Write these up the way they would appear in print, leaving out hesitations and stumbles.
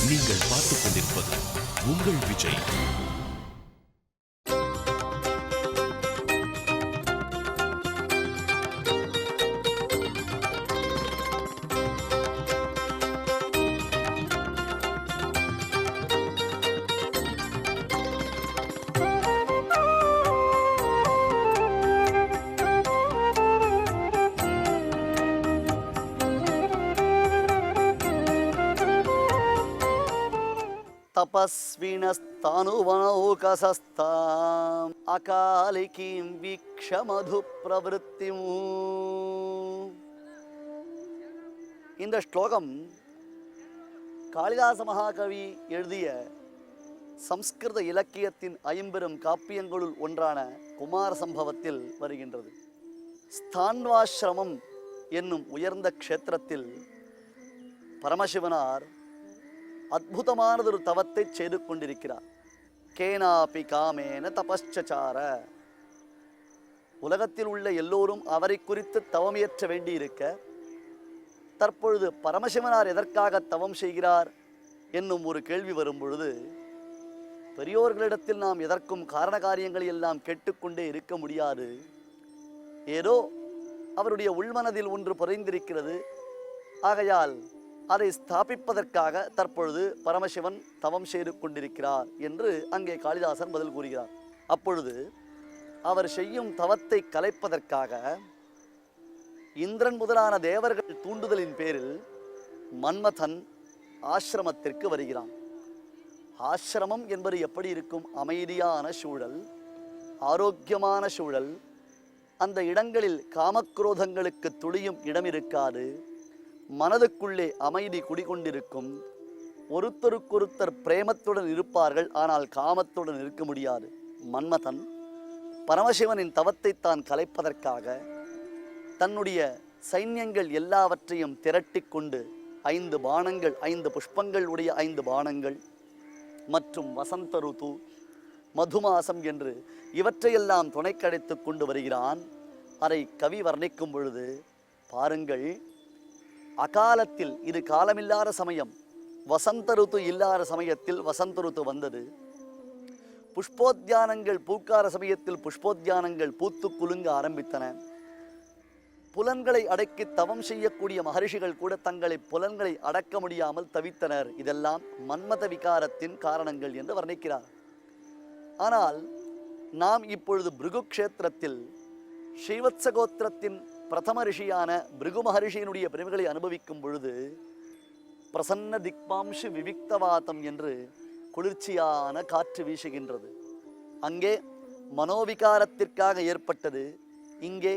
நீங்கள் பார்த்துக் கொண்டிருப்பது உங்கள் விஜய். தபஸ்வினஸ்தானுவனௌகசஸ்தாம் அகாலிகீம் வீக்ஷ மது பிரவருத்திம். இந்த ஸ்லோகம் காளிதாச மகாகவி எழுதிய சம்ஸ்கிருத இலக்கியத்தின் ஐம்பெரும் காப்பியங்களுள் ஒன்றான குமார சம்பவத்தில் வருகின்றது. ஸ்தான்வாசிரமம் என்னும் உயர்ந்த க்ஷேத்திரத்தில் பரமசிவனார் அற்புதமானதொரு தவத்தை செய்து கொண்டிருக்கிறார். கேனாபி காமேன தபஸ்சார. உலகத்தில் உள்ள எல்லோரும் அவரை குறித்து தவமியற்ற வேண்டியிருக்க, தற்பொழுது பரமசிவனார் எதற்காக தவம் செய்கிறார் என்னும் ஒரு கேள்வி வரும் பொழுது, பெரியோர்களிடத்தில் நாம் எதற்கும் காரண காரியங்களை எல்லாம் கேட்டுக்கொண்டே இருக்க முடியாது. ஏதோ அவருடைய உள்மனதில் ஒன்று புரைந்திருக்கிறது. ஆகையால் அதை ஸ்தாபிப்பதற்காக தற்பொழுது பரமசிவன் தவம் செய்து கொண்டிருக்கிறார் என்று அங்கே காளிதாசன் பதில் கூறுகிறார். அப்பொழுது அவர் செய்யும் தவத்தை கலைப்பதற்காக இந்திரன் முதலான தேவர்கள் தூண்டுதலின் பேரில் மன்மதன் ஆசிரமத்திற்கு வருகிறான். ஆசிரமம் என்பது எப்படி இருக்கும்? அமைதியான சூழல், ஆரோக்கியமான சூழல். அந்த இடங்களில் காமக்ரோதங்களுக்கு துளியும் இடம் இருக்காது. மனதுக்குள்ளே அமைதி குடிகொண்டிருக்கும். ஒருத்தருக்கொருத்தர் பிரேமத்துடன் இருப்பார்கள், ஆனால் காமத்துடன் இருக்க முடியாது. மன்மதன் பரமசிவனின் தவத்தை தான் கலைப்பதற்காக தன்னுடைய சைன்யங்கள் எல்லாவற்றையும் திரட்டி கொண்டு 5 பாணங்கள், 5 புஷ்பங்கள் உடைய 5 பாணங்கள் மற்றும் வசந்த ருது, மதுமாசம் என்று இவற்றையெல்லாம் துணைக்கடைத்து கொண்டு வருகிறான். அதை கவி வர்ணிக்கும் பொழுது பாருங்கள், அகாலத்தில், இது காலமில்லாத சமயம், வசந்த ருத்து இல்லாத சமயத்தில் வசந்த ருத்து வந்தது. புஷ்போத்தியானங்கள் பூக்கார சமயத்தில் புஷ்போத்தியானங்கள் பூத்து குலுங்க ஆரம்பித்தன. புலன்களை அடக்கி தவம் செய்யக்கூடிய மகரிஷிகள் கூட தங்களை புலன்களை அடக்க முடியாமல் தவித்தனர். இதெல்லாம் மன்மத விகாரத்தின் காரணங்கள் என்று வர்ணிக்கிறார். ஆனால் நாம் இப்பொழுது பிருகு க்ஷேத்திரத்தில் ஸ்ரீவத்சகோத்திரத்தின் பிரதம ரிஷியான பிருகு மகரிஷியினுடைய பெருமைகளை அனுபவிக்கும் பொழுது பிரசன்ன திக்பாம்ஷு விவிக்தவாதம் என்று குளிர்ச்சியான காற்று வீசுகின்றது. அங்கே மனோவிகாரத்திற்காக ஏற்பட்டது, இங்கே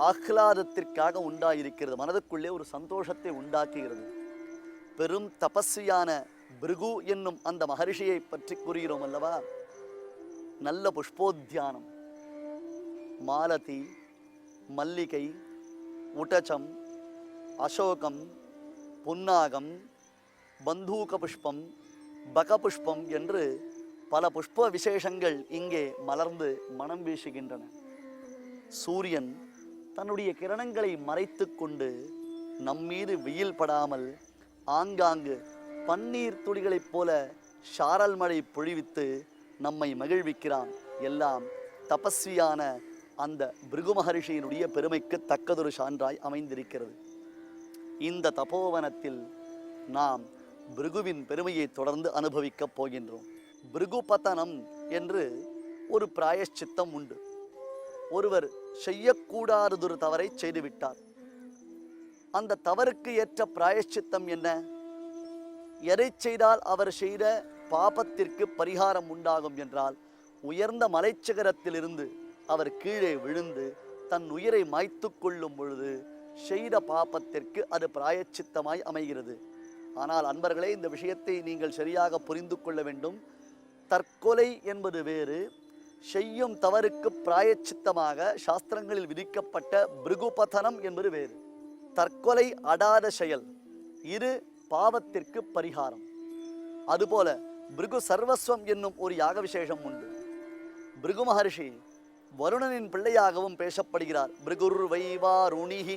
ஆஹ்லாதத்திற்காக உண்டாயிருக்கிறது. மனதுக்குள்ளே ஒரு சந்தோஷத்தை உண்டாக்குகிறது. பெரும் தபஸ்வியான பிருகு என்னும் அந்த மகரிஷியை பற்றி கூறுகிறோம் அல்லவா? நல்ல புஷ்போத்தியானம், மாலதி, மல்லிகை, உட்டச்சம், அசோகம், புன்னாகம், பந்தூக புஷ்பம், பகபுஷ்பம் என்று பல புஷ்ப விசேஷங்கள் இங்கே மலர்ந்து மனம் வீசுகின்றன. சூரியன் தன்னுடைய கிரணங்களை மறைத்து கொண்டு நம்மீது வெயில் படாமல் ஆங்காங்கு பன்னீர் துளிகளைப் போல சாரல் மழை பொழிவித்து நம்மை மகிழ்விக்கிறான். எல்லாம் தபஸ்வியான அந்த பிருகு மகரிஷியினுடைய பெருமைக்கு தக்கதொரு சான்றாய் அமைந்திருக்கிறது. இந்த தபோவனத்தில் நாம் பிருகுவின் பெருமையை தொடர்ந்து அனுபவிக்கப் போகின்றோம். பிருகு பதனம் என்று ஒரு பிராயஷ்சித்தம் உண்டு. ஒருவர் செய்யக்கூடாததொரு தவறை செய்துவிட்டார். அந்த தவறுக்கு ஏற்ற பிராயஷ்சித்தம் என்ன? எதை செய்தால் அவர் செய்த பாபத்திற்கு பரிகாரம் உண்டாகும் என்றால், உயர்ந்த மலைச்சிகரத்திலிருந்து அவர் கீழே விழுந்து தன் உயிரை மாய்த்து கொள்ளும் பொழுது செய்த பாபத்திற்கு அது பிராயச்சித்தமாய் அமைகிறது. ஆனால் அன்பர்களே, இந்த விஷயத்தை நீங்கள் சரியாக புரிந்து கொள்ள வேண்டும். தற்கொலை என்பது வேறு, செய்யும் தவறுக்கு பிராயச்சித்தமாக சாஸ்திரங்களில் விதிக்கப்பட்ட பிருகுபதனம் என்பது வேறு. தற்கொலை அடாத செயல், இரு பாவத்திற்கு பரிகாரம். அதுபோல பிருகு சர்வஸ்வம் என்னும் ஒரு யாக விசேஷம் உண்டு. பிருகு மகர்ஷி வருணனின் பிள்ளையாகவும் பேசப்படுகிறார். பிருகுர் வைவாருணிஹி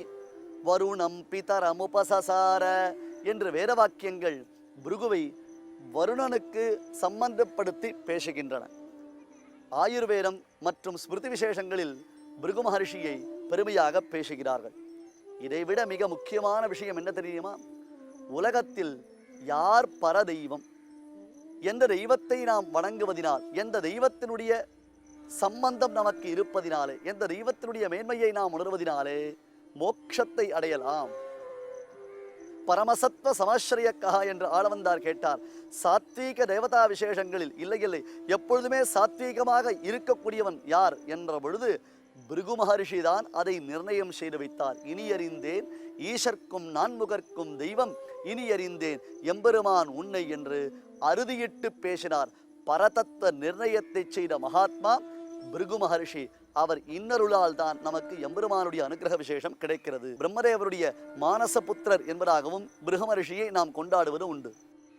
வருணம் பிதரமுபசசார என்று வேத வாக்கியங்கள் பிருகுவை வருணனுக்கு சம்பந்தப்படுத்தி பேசுகின்றன. ஆயுர்வேதம் மற்றும் ஸ்மிருதி விசேஷங்களில் பிருகு மகர்ஷியை பெருமையாக பேசுகிறார்கள். இதைவிட மிக முக்கியமான விஷயம் என்ன தெரியுமா? உலகத்தில் யார் பர தெய்வம், எந்த தெய்வத்தை நாம் வணங்குவதினால், எந்த தெய்வத்தினுடைய சம்பந்தம் நமக்கு இருப்பதினாலே, எந்த தெய்வத்தினுடைய மேன்மையை நாம் உணர்வதினாலே மோட்சத்தை அடையலாம். பரமசத்வ சமாஸ்ரயக்கா என்று ஆளவந்தார் கேட்டார். சாத்வீக தேவதா விசேஷங்களில் இல்லை இல்லை எப்பொழுதுமே சாத்வீகமாக இருக்கக்கூடியவன் யார் என்ற பொழுது பிருகு மகர்ஷி தான் அதை நிர்ணயம் செய்து வைத்தார். இனியறிந்தேன் ஈசர்க்கும் நான்முகர்க்கும் தெய்வம், இனியறிந்தேன் எம்பெருமான் உன்னை என்று அறுதியிட்டு பேசினார். பரதத்துவ நிர்ணயத்தை செய்த மகாத்மா பிருகு மகர்ஷி. அவர் இன்னருளால் தான் நமக்கு எம்பெருமானுடைய அனுகிரக விசேஷம் கிடைக்கிறது. பிரம்மதேவருடைய மானசபுத்திரர் என்பதாகவும் பிருகு மகர்ஷியை நாம் கொண்டாடுவது உண்டு.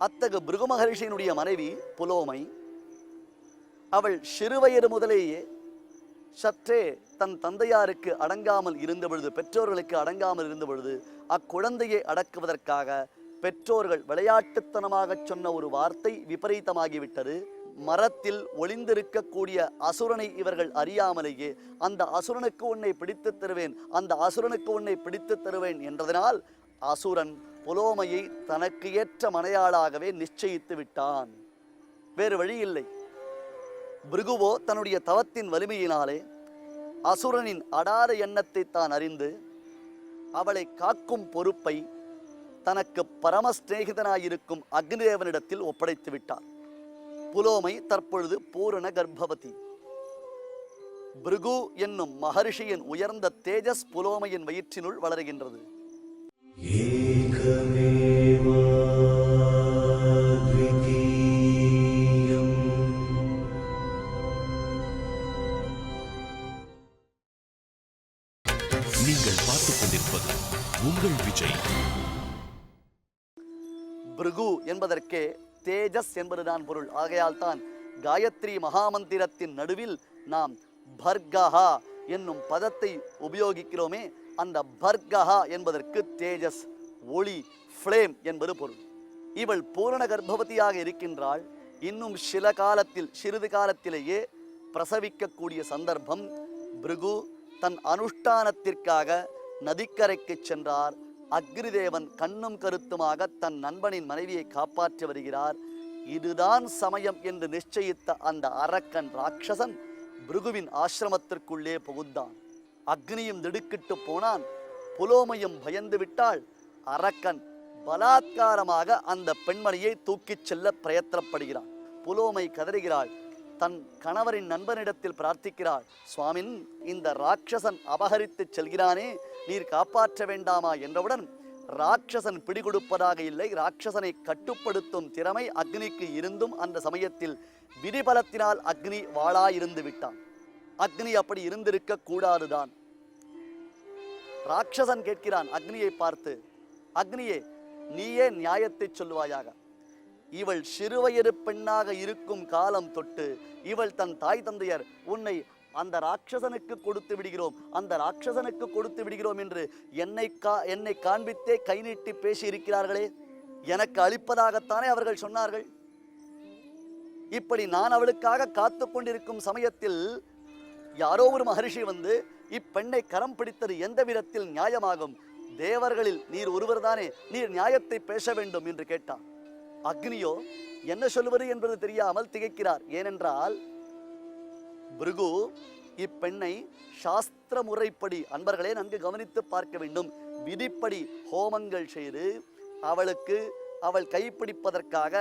அத்தகு பிருகு மகர்ஷியினுடைய மனைவி புலோமை. அவள் சிறுவயது முதலேயே சற்றே தன் தந்தையாருக்கு அடங்காமல் இருந்த பொழுது, பெற்றோர்களுக்கு அடங்காமல் இருந்த பொழுது, அக்குழந்தையை அடக்குவதற்காக பெற்றோர்கள் விளையாட்டுத்தனமாக சொன்ன ஒரு வார்த்தை விபரீதமாகிவிட்டது. மரத்தில் ஒளிந்திருக்கக்கூடிய அசுரனை இவர்கள் அறியாமலேயே அந்த அசுரனுக்கு உன்னை பிடித்து தருவேன், அந்த அசுரனுக்கு உன்னை பிடித்து தருவேன் என்றதனால் அசுரன் புலோமையை தனக்கு ஏற்ற மனையாளாகவே நிச்சயித்து விட்டான். வேறு வழி இல்லை. பிருகுவோ தன்னுடைய தவத்தின் வலிமையினாலே அசுரனின் அடாத எண்ணத்தை தான் அறிந்து அவளை காக்கும் பொறுப்பை தனக்கு பரம சிநேகிதனாயிருக்கும் அக்னிதேவனிடத்தில் ஒப்படைத்து விட்டார். புலோமை தற்பொழுது பூரண கர்ப்பவதி. பிருகு என்னும் மகர்ஷியின் உயர்ந்த தேஜஸ் புலோமையின் வயிற்றினுள் வளருகின்றது. நீங்கள் பார்த்துக் கொண்டிருப்பது உங்கள் விஜய். பிருகு என்பதற்கே தேஜஸ் என்பதுதான் பொருள். ஆகையால் தான் காயத்ரி மகாமந்திரத்தின் நடுவில் நாம் பர்கஹா என்னும் பதத்தை உபயோகிக்கிறோமே. அந்த பர்கஹா என்பதற்கு தேஜஸ், ஒளி, ஃப்ளேம் என்பது பொருள். இவள் பூரண கர்ப்பவதியாக இருக்கின்றாள். இன்னும் சிறிது காலத்திலேயே பிரசவிக்கக்கூடிய சந்தர்ப்பம். பிருகு தன் அனுஷ்டானத்திற்காக நதிக்கரைக்கு சென்றார். அக்னிதேவன் கண்ணும் கருத்துமாக தன் நண்பனின் மனைவியை காப்பாற்றி வருகிறார். இதுதான் சமயம் என்று நிச்சயித்த அந்த அரக்கன் ராட்சசன் பிருகுவின் ஆசிரமத்திற்குள்ளே புகுந்தான். அக்னியும் திடுக்கிட்டு போனான். புலோமையும் பயந்து விட்டாள். அரக்கன் பலாத்காரமாக அந்த பெண்மணியை தூக்கிச் செல்ல பிரயத்தனப்படுகிறான். புலோமை கதறுகிறாள். தன் கணவரின் நண்பனிடத்தில் பிரார்த்திக்கிறாள். சுவாமின், இந்த ராட்சசன் அபகரித்து செல்கிறானே, நீர் காப்பாற்ற வேண்டாமா என்றவுடன் ராட்சசன் பிடிகொடுப்பதாக இல்லை, ராட்சசனை கட்டுப்படுத்தும் திறமை அக்னிக்கு இருந்தும் அந்த சமயத்தில் விதிபலத்தினால் அக்னி வாளாயிருந்து விட்டான். அக்னி அப்படி இருந்திருக்க கூடாதுதான். ராட்சசன் கேட்கிறான் அக்னியை பார்த்து, அக்னியே, நீயே நியாயத்தை சொல்லுவாயாக. இவள் சிறுவயது பெண்ணாக இருக்கும் காலம் தொட்டு இவள் தன் தாய் தந்தையர் உன்னை அந்த ராட்சசனுக்கு கொடுத்து விடுகிறோம், அந்த ராட்சசனுக்கு கொடுத்து விடுகிறோம் என்று என்னை காண்பித்தே கை நீட்டி பேசி இருக்கிறார்களே. எனக்கு அளிப்பதாகத்தானே அவர்கள் சொன்னார்கள். இப்படி நான் அவளுக்காக காத்து கொண்டிருக்கும் சமயத்தில் யாரோ ஒரு மகரிஷி வந்து இப்பெண்ணை கரம் பிடித்தது எந்த விதத்தில் நியாயமாகும்? தேவர்களில் நீர் ஒருவர்தானே, நீர் நியாயத்தை பேச வேண்டும் என்று கேட்டான். அக்னியோ என்ன சொல்வது என்பது தெரியாமல் திகைக்கிறார். ஏனென்றால் பிருகு இப்பெண்ணை சாஸ்திர முறைப்படி, அன்பர்களே நன்கு கவனித்து பார்க்க வேண்டும், விதிப்படி ஹோமங்கள் செய்து அவள் கைப்பிடிப்பதற்காக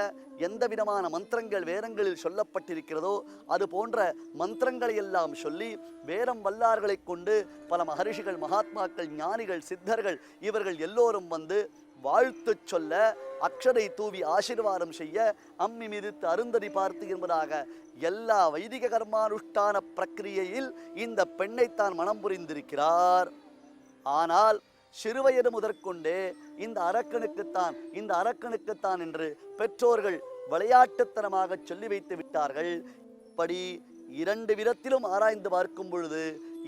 எந்த விதமான மந்திரங்கள் வேதங்களில் சொல்லப்பட்டிருக்கிறதோ அது போன்ற மந்திரங்களை எல்லாம் சொல்லி வேதம் வல்லார்களை கொண்டு பல மகரிஷிகள், மகாத்மாக்கள், ஞானிகள், சித்தர்கள் இவர்கள் எல்லோரும் வந்து வாழ்த்து சொல்ல, அக்ஷதை தூவி ஆசீர்வாதம் செய்ய, அம்மி மிதித்து அருந்ததி பார்த்து என்பதாக எல்லா வைதிக கர்மானுஷ்டான பிரக்கிரியையில் இந்த பெண்ணைத்தான் மனம் புரிந்திருக்கிறார். ஆனால் சிறுவயது முதற்கொண்டே இந்த அரக்கனுக்குத்தான் என்று பெற்றோர்கள் விளையாட்டுத்தனமாக சொல்லி வைத்து விட்டார்கள். இப்படி இரண்டு விதத்திலும் ஆராய்ந்து பார்க்கும் பொழுது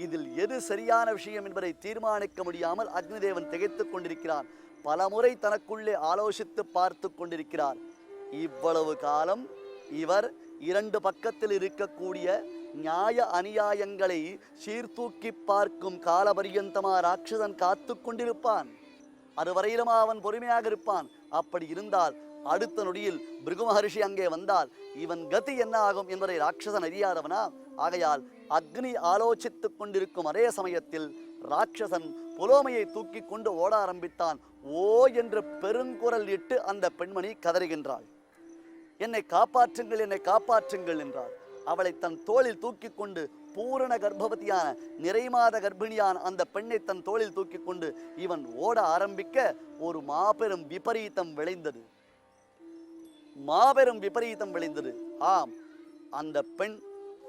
இதில் எது சரியான விஷயம் என்பதை தீர்மானிக்க முடியாமல் அக்னிதேவன் திகைத்துக் கொண்டிருக்கிறான். பல முறை தனக்குள்ளே ஆலோசித்து பார்த்து கொண்டிருக்கிறார். இவ்வளவு காலம் இவர் இரண்டு பக்கத்தில் இருக்கக்கூடிய நியாய அநியாயங்களை சீர்தூக்கி பார்க்கும் காலபரியந்தமா ராட்சசன் காத்து கொண்டிருப்பான். அதுவரையிலும் அவன் பொறுமையாக இருப்பான். அப்படி இருந்தால் அடுத்த நொடியில் பிருகு மகரிஷி அங்கே வந்தால் இவன் கதி என்ன ஆகும் என்பதை ராட்சசன் அறியாதவனா? ஆகையால் அக்னி ஆலோசித்துக் கொண்டிருக்கும் அதே சமயத்தில் ராட்சசன் புலோமையை தூக்கி கொண்டு ஓட ஆரம்பித்தான். ஓ என்று பெருங்குரல் இட்டு அந்த பெண்மணி கதறுகின்றாள். என்னை காப்பாற்றுங்கள், என்னை காப்பாற்றுங்கள் என்றாள். அவளை தன் தோளில் தூக்கி கொண்டு பூரண கர்ப்பவதியான நிறைமாத கர்ப்பிணியான அந்த பெண்ணை தன் தோளில் தூக்கி கொண்டு இவன் ஓட ஆரம்பிக்க ஒரு மாபெரும் விபரீதம் விளைந்தது. மாபெரும் விபரீதம் விளைந்தது. ஆம், அந்த பெண்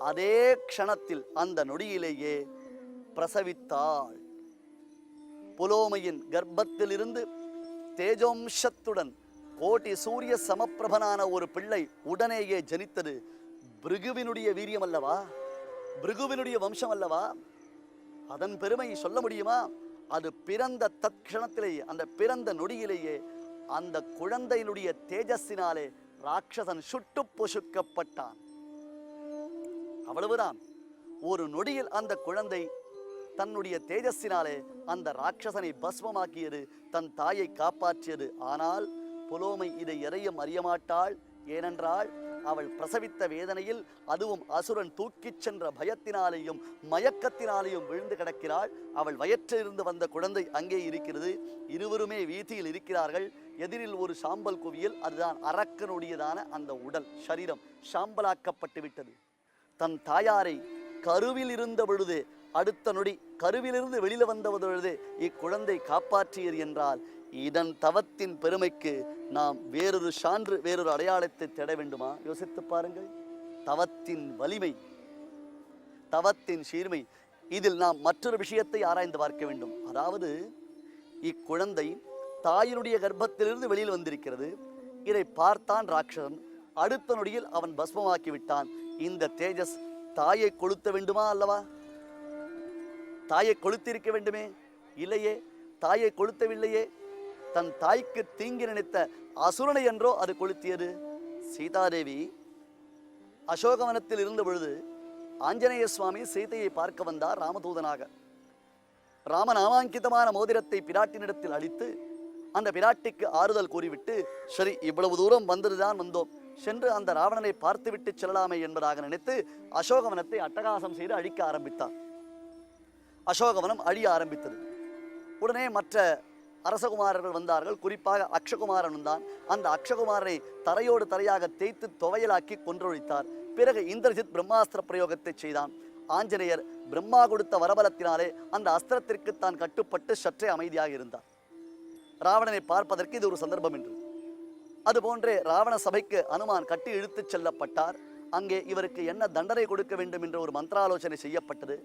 அதே க்ஷணத்தில் அந்த நொடியிலேயே பிரசவித்தாள். புலோமையின் கர்ப்பத்திலிருந்து தேஜோம்சத்துடன் கோட்டி சூரிய சமப்பிரபனான ஒரு பிள்ளை உடனேயே ஜனித்தது. பிருகுவினுடைய வீரியம் அல்லவா? பிருகுவினுடைய வம்சம் அல்லவா? அதன் பெருமை சொல்ல முடியுமா? அது பிறந்த தற்க்ஷணத்திலேயே, அந்த பிறந்த நொடியிலேயே அந்த குழந்தையினுடைய தேஜஸினாலே ராட்சசன் சுட்டு பொசுக்கப்பட்டான். அவ்வளவுதான். ஒரு நொடியில் அந்த குழந்தை தன்னுடைய தேஜஸினாலே அந்த ராட்சசனை பஸ்மமாக்கியது, தன் தாயை காப்பாற்றியது. ஆனால் புலோமை இதை எதையும் அறியமாட்டாள். ஏனென்றால் அவள் பிரசவித்த வேதனையில், அதுவும் அசுரன் தூக்கிச் சென்ற பயத்தினாலேயும் மயக்கத்தினாலேயும் விழுந்து கிடக்கிறாள். அவள் வயிற்றிலிருந்து வந்த குழந்தை அங்கே இருக்கிறது. இருவருமே வீதியில் இருக்கிறார்கள். எதிரில் ஒரு சாம்பல் குவியல், அதுதான் அரக்கனுடையதான அந்த உடல் சரீரம் சாம்பலாக்கப்பட்டு விட்டது. தன் தாயாரை கருவில் இருந்த பொழுது, அடுத்த நொடி கருவிலிருந்து வெளியில வந்த பொழுது இக்குழந்தை காப்பாற்றியது என்றால் இதன் தவத்தின் பெருமைக்கு நாம் வேறொரு சான்று, வேறொரு அடையாளத்தை தேட வேண்டுமா? யோசித்து பாருங்கள். தவத்தின் வலிமை, தவத்தின் சீர்மை. இதில் நாம் மற்றொரு விஷயத்தை ஆராய்ந்து பார்க்க வேண்டும். அதாவது இக்குழந்தை தாயினுடைய கர்ப்பத்திலிருந்து வெளியில் வந்திருக்கிறது. இதை பார்த்தான் ராட்சசன். அடுத்த நொடியில் அவன் பஸ்மமாக்கி விட்டான். இந்த தேஜஸ் தாயை கொளுத்த வேண்டுமா அல்லவா? தாயை கொளுத்திருக்க வேண்டுமே? இல்லையே, தாயை கொளுத்தவில்லையே. தன் தாய்க்கு தீங்கி நினைத்த அசுரனை என்றோ அது கொளுத்தியது. சீதாதேவி அசோகவனத்தில் இருந்த பொழுது ஆஞ்சநேய சுவாமி சீதையை பார்க்க வந்தார் ராமதூதனாக. ராமநாமாங்கிதமான மோதிரத்தை பிராட்டினிடத்தில் அளித்து அந்த பிராட்டிக்கு ஆறுதல் கூறிவிட்டு, சரி இவ்வளவு தூரம் வந்ததுதான் வந்தோம், சென்று அந்த ராவணனை பார்த்துவிட்டு செல்லலாமே என்பதாக நினைத்து அசோகவனத்தை அட்டகாசம் செய்து அழிக்க ஆரம்பித்தார். அசோகவனம் அழிய ஆரம்பித்தது. உடனே மற்ற அரசகுமாரர்கள் வந்தார்கள். குறிப்பாக அக்ஷகுமாரன் வந்தான். அந்த அக்ஷகுமாரனை தரையோடு தரையாக தேய்த்து துவையலாக்கி கொன்றொழித்தார். பிறகு இந்திரஜித் பிரம்மாஸ்திர பிரயோகத்தை செய்தான். ஆஞ்சநேயர் பிரம்மா கொடுத்த வரபலத்தினாலே அந்த அஸ்திரத்திற்கு தான் கட்டுப்பட்டு சற்றே அமைதியாக இருந்தார். ராவணனை பார்ப்பதற்கு இது ஒரு சந்தர்ப்பம் என்று. அதுபோன்றே ராவண சபைக்கு அனுமான் கட்டி இழுத்துச் செல்லப்பட்டார். அங்கே இவருக்கு என்ன தண்டனை கொடுக்க வேண்டும் என்ற ஒரு மந்திராலோசனை செய்யப்பட்டது.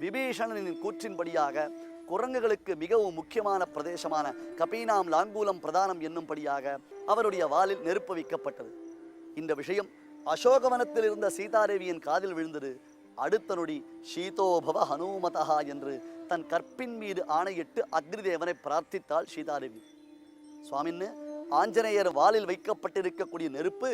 விபீஷணனின் கூற்றின்படியாக குரங்குகளுக்கு மிகவும் முக்கியமான பிரதேசமான கபீனாம் லாங்கூலம் பிரதானம் என்னும்படியாக அவருடைய வாலில் நெருப்பு வைக்கப்பட்டது. இந்த விஷயம் அசோகவனத்தில் இருந்த சீதாதேவியின் காதில் விழுந்தது. அடுத்த நொடி சீதோபவ ஹனுமதா என்று தன் கற்பின் மீது ஆணையிட்டு அக்னிதேவனை பிரார்த்தித்தாள் சீதாதேவி. சுவாமின்னு, ஆஞ்சநேயர் வாலில் வைக்கப்பட்டிருக்கக்கூடிய நெருப்பு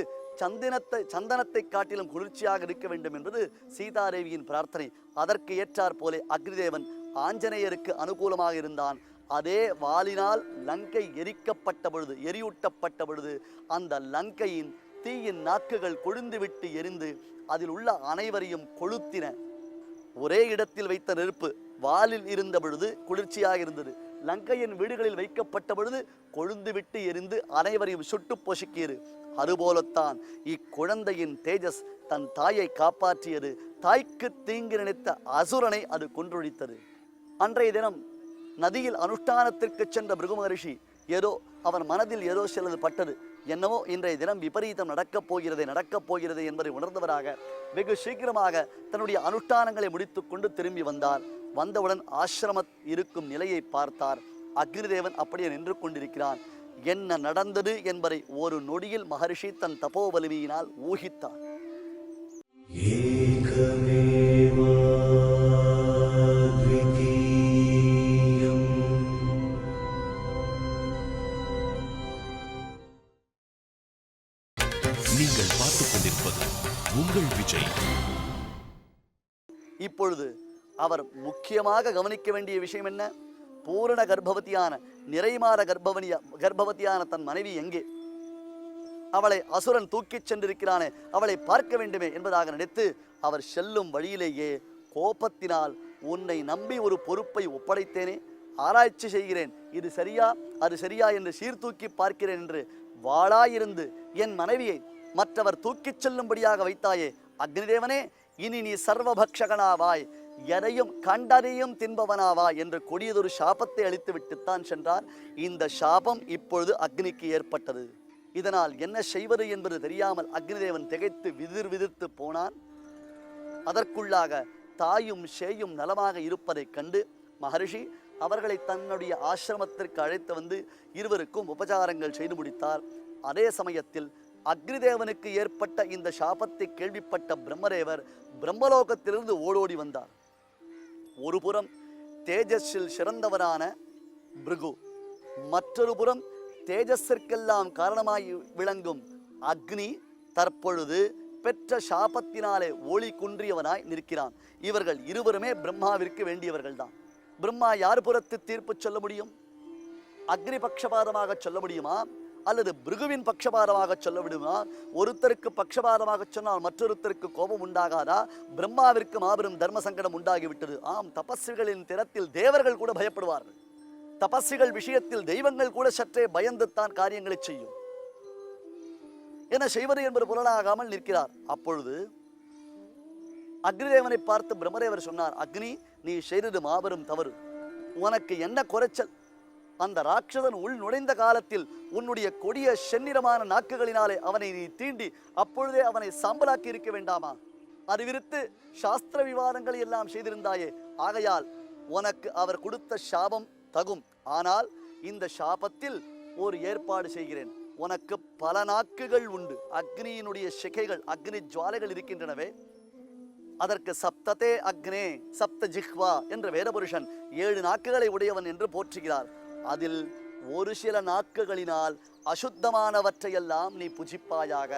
சந்தனத்தை காட்டிலும் குளிர்ச்சியாக இருக்க வேண்டும் என்பது சீதாதேவியின் பிரார்த்தனை. அதற்கு ஏற்றாற் போலே அக்னிதேவன் ஆஞ்சநேயருக்கு அனுகூலமாக இருந்தான். அதே வாலினால் லங்கை எரிக்கப்பட்ட பொழுது, எரியூட்டப்பட்ட பொழுது அந்த லங்கையின் தீயின் நாக்குகள் கொழுந்துவிட்டு எரிந்து அதில் உள்ள அனைவரையும் கொளுத்தின. ஒரே இடத்தில் வைத்த நெருப்பு வாலில் இருந்த பொழுது குளிர்ச்சியாக இருந்தது. லங்கையின் வீடுகளில் வைக்கப்பட்ட பொழுது கொழுந்து விட்டு எரிந்து அனைவரையும் சுட்டு பொசுக்கியது. அதுபோலத்தான் இக்குழந்தையின் தேஜஸ் தன் தாயை காப்பாற்றியது. தாய்க்கு தீங்கு நினைத்த அசுரனை அது கொன்றொழித்தது. அன்றைய தினம் நதியில் அனுஷ்டானத்திற்கு சென்ற பிருகு மகரிஷி ஏதோ அவன் மனதில் ஏதோ சிலது பட்டது. என்னவோ இன்றைய தினம் விபரீதம் நடக்கப் போகிறது என்பதை உணர்ந்தவராக வெகு சீக்கிரமாக தன்னுடைய அனுஷ்டானங்களை முடித்துக்கொண்டு திரும்பி வந்தார். வந்தவுடன் ஆசிரமத் இருக்கும் நிலையை பார்த்தார். அக்னிதேவன் அப்படியே நின்று கொண்டிருக்கிறான். என்ன நடந்தது என்பதை ஒரு நொடியில் மகரிஷி தன் தபோ வலிமையினால் ஊகித்தார். நீங்கள் பார்த்துக் கொண்டிருப்பது உங்கள் விஜய். இப்பொழுது அவர் முக்கியமாக கவனிக்க வேண்டிய விஷயம் என்ன? பூரண கர்ப்பவதியான, நிறைமாத கர்ப்பவதியான தன் மனைவி எங்கே? அவளை அசுரன் தூக்கிச் சென்றிருக்கிறானே, அவளை பார்க்க வேண்டுமே என்பதாக நினைத்து அவர் செல்லும் வழியிலேயே கோபத்தினால், உன்னை நம்பி ஒரு பொறுப்பை ஒப்படைத்தேனே, ஆராய்ச்சி செய்கிறேன், இது சரியா அது சரியா என்று சீர்தூக்கி பார்க்கிறேன் என்று வாளாயிருந்து என் மனைவியை மற்றவர் தூக்கிச் செல்லும்படியாக வைத்தாயே, அக்னிதேவனே, இனி நீ சர்வபக்ஷகனாவாய், எதையும் கண்டதையும் தின்பவனாவாய் என்று கொடியதொரு சாபத்தை அளித்து விட்டுத்தான் சென்றார். இந்த சாபம் இப்பொழுது அக்னிக்கு ஏற்பட்டது. இதனால் என்ன செய்வது என்பது தெரியாமல் அக்னிதேவன் திகைத்து விதிர்த்து போனான். அதற்குள்ளாக தாயும் சேயும் நலமாக இருப்பதைக் கண்டு மகரிஷி அவர்களை தன்னுடைய ஆசிரமத்திற்கு அழைத்து வந்து இருவருக்கும் உபசாரங்கள் செய்து முடித்தார். அதே சமயத்தில் அக்னிதேவனுக்கு ஏற்பட்ட இந்த சாபத்தை கேள்விப்பட்ட பிரம்மதேவர் பிரம்மலோகத்திலிருந்து ஓடோடி வந்தார். ஒரு புறம் தேஜஸில் சிறந்தவரான பிருகு, மற்றொரு புறம் தேஜஸிற்கெல்லாம் காரணமாய் விளங்கும் அக்னி தற்பொழுது பெற்ற சாபத்தினாலே ஒளி குன்றியவனாய் நிற்கிறான். இவர்கள் இருவருமே பிரம்மாவிற்கு வேண்டியவர்கள் தான். பிரம்மா யார் புறத்து தீர்ப்பு சொல்ல முடியும்? அக்னி பட்சபாதமாக சொல்ல முடியுமா, அல்லது பிருகுவின் பட்சபாதமாக சொல்ல விடுமா? ஒருத்தருக்கு பட்சபாதமாக சொன்னால் மற்றொருத்தருக்கு கோபம் உண்டாகாதா? பிரம்மாவிற்கு மாபெரும் தர்ம சங்கடம் உண்டாகிவிட்டது. ஆம், தபஸ்விகளின் திறத்தில் தேவர்கள் கூட பயப்படுவார்கள். தபஸ்விகள் விஷயத்தில் தெய்வங்கள் கூட சற்றே பயந்துத்தான் காரியங்களை செய்யும். என செய்வது என்பது புலனாகாமல் நிற்கிறார். அப்பொழுது அக்னிதேவனை பார்த்து பிரம்மதேவர் சொன்னார், அக்னி, நீ செய்தது மாபெரும் தவறு. உனக்கு என்ன குறைச்சல்? அந்த ராட்சதன் உள் நுழைந்த காலத்தில் உன்னுடைய கொடிய செந்நிறமான நாக்குகளினாலே அவனை நீ தீண்டி அப்பொழுதே அவனை சாம்பலாக்கி இருக்க வேண்டாமா? அது விரித்து சாஸ்திர விவாதங்களை எல்லாம் செய்திருந்தாயே. ஆகையால் உனக்கு அவர் கொடுத்த சாபம் தகும். ஆனால் இந்த சாபத்தில் ஒரு ஏற்பாடு செய்கிறேன். உனக்கு பல நாக்குகள் உண்டு. அக்னியினுடைய சிகைகள், அக்னி ஜுவாலைகள் இருக்கின்றனவே, அதற்கு சப்ததே அக்னே சப்த ஜிஹ்வா என்ற வேதபுருஷன் 7 நாக்குகளை உடையவன் என்று போற்றுகிறார். அதில் ஒரு சில நாக்குகளினால் அசுத்தமானவற்றையெல்லாம் நீ புஜிப்பாயாக,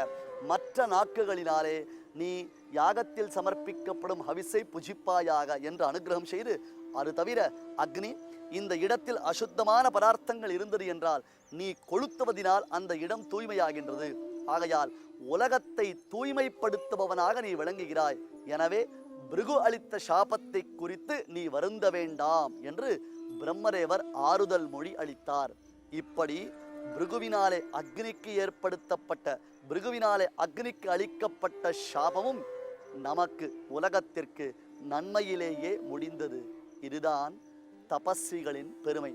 மற்ற நாக்குகளினாலே நீ யாகத்தில் சமர்ப்பிக்கப்படும் ஹவிஸை புஜிப்பாயாக என்று அனுகிரகம் செய்து, அது தவிர அக்னி, இந்த இடத்தில் அசுத்தமான பதார்த்தங்கள் இருந்தது என்றால் நீ கொளுத்துவதினால் அந்த இடம் தூய்மையாகின்றது. ஆகையால் உலகத்தை தூய்மைப்படுத்துபவனாக நீ விளங்குகிறாய். எனவே பிருகு அளித்த சாபத்தை குறித்து நீ வருந்த வேண்டாம் என்று பிரம்மதேவர் ஆறுதல் மொழி அளித்தார். இப்படி பிருகுவினாலே அக்னிக்கு ஏற்படுத்தப்பட்ட, பிருகுவினாலே அக்னிக்கு அளிக்கப்பட்ட சாபமும் நமக்கு உலகத்திற்கு நன்மையிலேயே முடிந்தது. இதுதான் தபஸ்விகளின் பெருமை.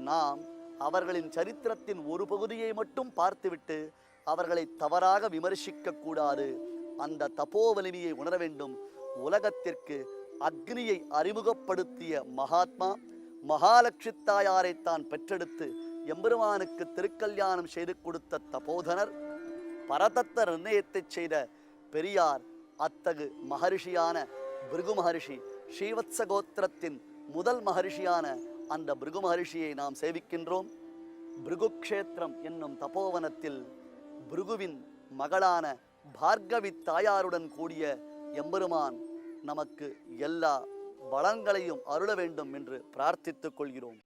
நாம் அவர்களின் சரித்திரத்தின் ஒரு பகுதியை மட்டும் பார்த்துவிட்டு அவர்களை தவறாக விமர்சிக்க கூடாது. அந்த தபோ வலிமையை உணர வேண்டும். உலகத்திற்கு அக்னியை அறிமுகப்படுத்திய மகாத்மா, மகாலட்சுமி தாயாரை தான் பெற்றெடுத்து எம்பெருமானுக்கு திருக்கல்யாணம் செய்து கொடுத்த தபோதனர், பரதத்த நிர்ணயத்தை செய்த பெரியார், அத்தகு மகரிஷியான பிருகு மகரிஷி, ஸ்ரீவத்ச கோத்திரத்தின் முதல் மகரிஷியான அந்த பிருகு மகரிஷியை நாம் சேவிக்கின்றோம். பிருகுக்ஷேத்திரம் என்னும் தபோவனத்தில் பிருகுவின் மகளான பார்கவி தாயாருடன் கூடிய எம்பெருமான் நமக்கு எல்லா பலன்களையும் அருள வேண்டும் என்று பிரார்த்தித்துக் கொள்கிறோம்.